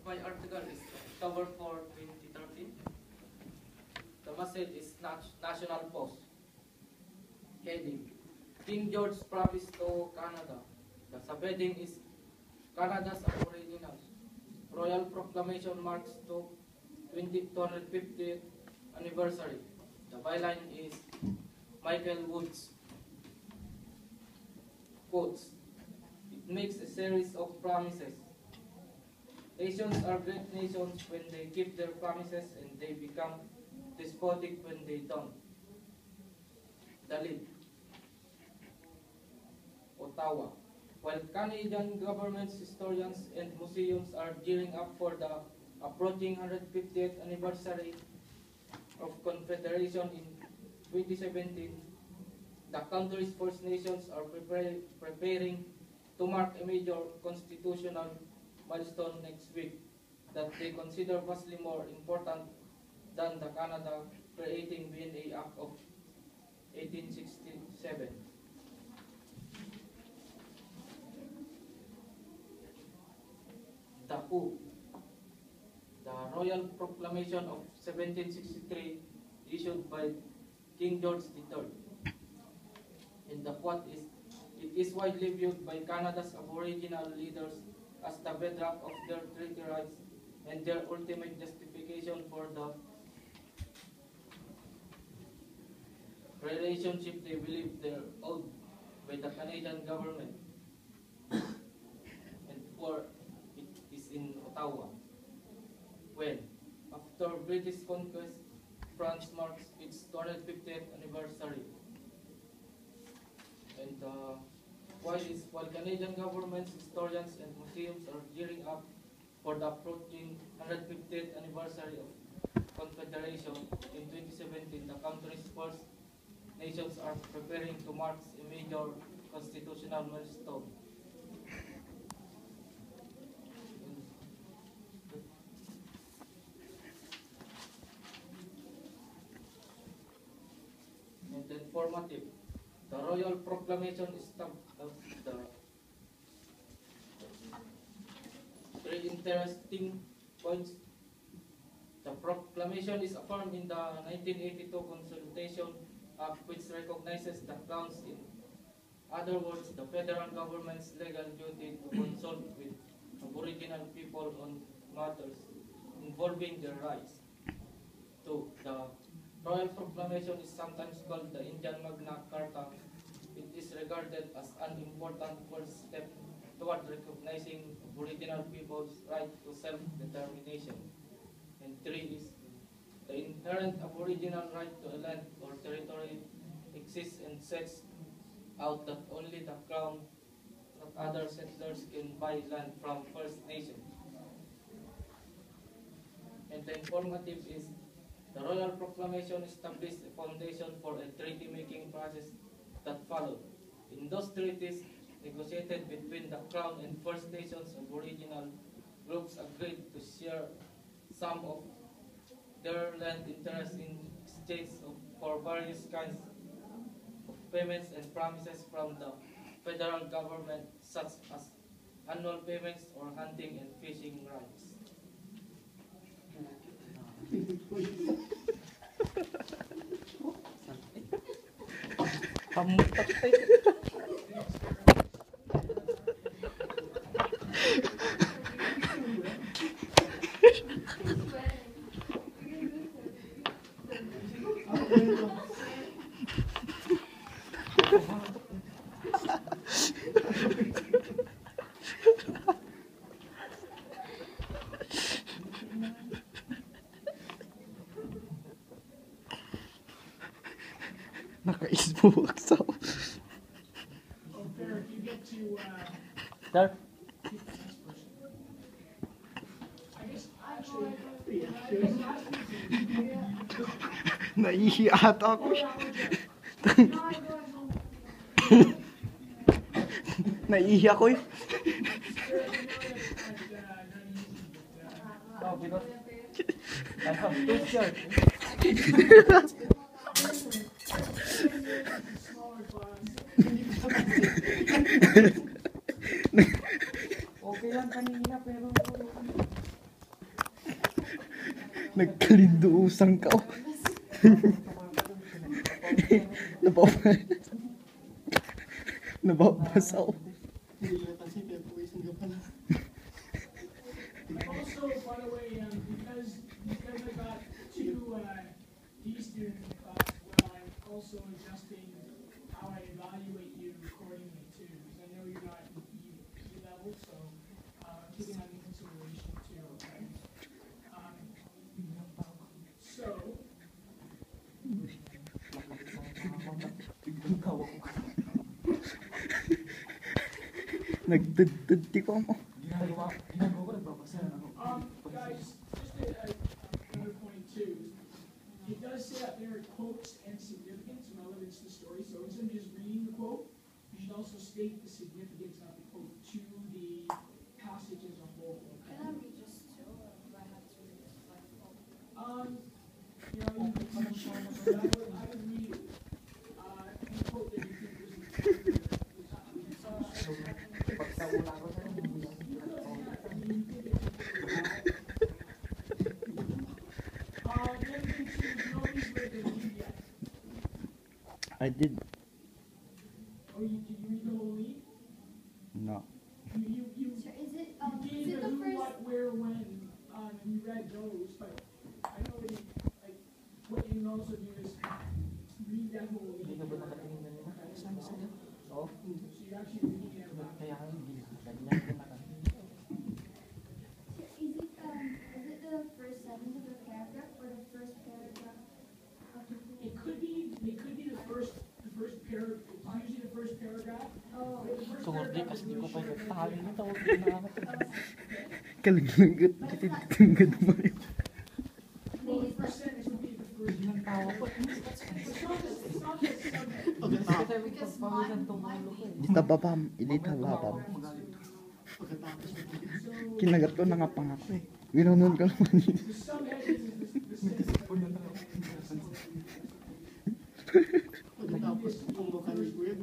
my article is October 4, 2013. The message is National Post. Heading: King George promised to Canada. The subheading is Canada's Aboriginals. Royal Proclamation marks the 250th anniversary. The byline is Michael Woods. Quotes: It makes a series of promises. Nations are great nations when they keep their promises, and they become despotic when they don't. The lead. Ottawa. While Canadian governments, historians, and museums are gearing up for the approaching 150th anniversary of Confederation in 2017, the country's First Nations are preparing to mark a major constitutional milestone next week that they consider vastly more important than the Canada Creating BNA Act of 1867. The coup. The Royal Proclamation of 1763 issued by King George III. And the quote is, it is widely viewed by Canada's Aboriginal leaders as the bedrock of their treaty rights and their ultimate justification for the relationship they believe they're owed by the Canadian government. And for it is in Ottawa, when, after British conquest, France marks its 250th anniversary. And while Canadian governments, historians, and museums are gearing up for the approaching 150th anniversary of Confederation in 2017, the country's First Nations are preparing to mark a major constitutional milestone. And then formative. The Royal Proclamation established the three interesting points. The proclamation is affirmed in the 1982 Consultation Act, which recognizes the Crown's, in other words, the federal government's legal duty to consult with Aboriginal people on matters involving their rights. 2. The Royal Proclamation is sometimes called the Indian Magna Carta. It is regarded as an important first step toward recognizing Aboriginal people's right to self-determination. And 3 is the inherent Aboriginal right to a land or territory exists and sets out that only the Crown, not other settlers, can buy land from First Nations. And the informative is the Royal Proclamation established a foundation for a treaty-making process that followed. In those treaties negotiated between the Crown and First Nations, Aboriginal groups agreed to share some of their land interests in exchange for various kinds of payments and promises from the federal government, such as annual payments or hunting and fishing rights. Naka-isbuk so. Okay, if you get to, Sir? I guess, actually, Naihiya ata ako. Naihiya ko eh. No, because I have two shirts. Okay lang kanina pero Nagkalinduusang ka. Oh. Nababasa oh. Also, by the way, because I got two D students in class, well, I'm also adjusting how I evaluate you accordingly too, because I know you're not E level, so I'm taking that into consideration too. Okay. So. Nagtudtudi ko mo. Guys, just another point too. It does say up there quotes and significance relevance to the story. So instead of just reading the quote, you should also state the significance of the quote to the passage as a whole. Okay? Can I read just two, or do I have to read this like all? You know, I would read any quote that you think is I did. Oh, did you read the whole lead? No. You So is it gave the the who, first? what, where, when, and you read those, but I know that like, what you can also do is read that whole lead. Oh, So you're actually reading it out. kaya Is it the first sentence of the paragraph or the first paragraph of the whole? It could be the first paragraph, it's usually the first paragraph. Oh, But the first tungod di paragraph kasi is di ko really pa short. tali mo tawag din na Kalaglagat. Kititagad mo yun. Well, the first sentence would be the first. tawa po. It's not the subject. because mine Dita babam. Dita babam. Kinagat ko na nga pangako eh. Winunon ka naman yun. The subheading is the sentence. Pagkatapos kung makalis ko yun,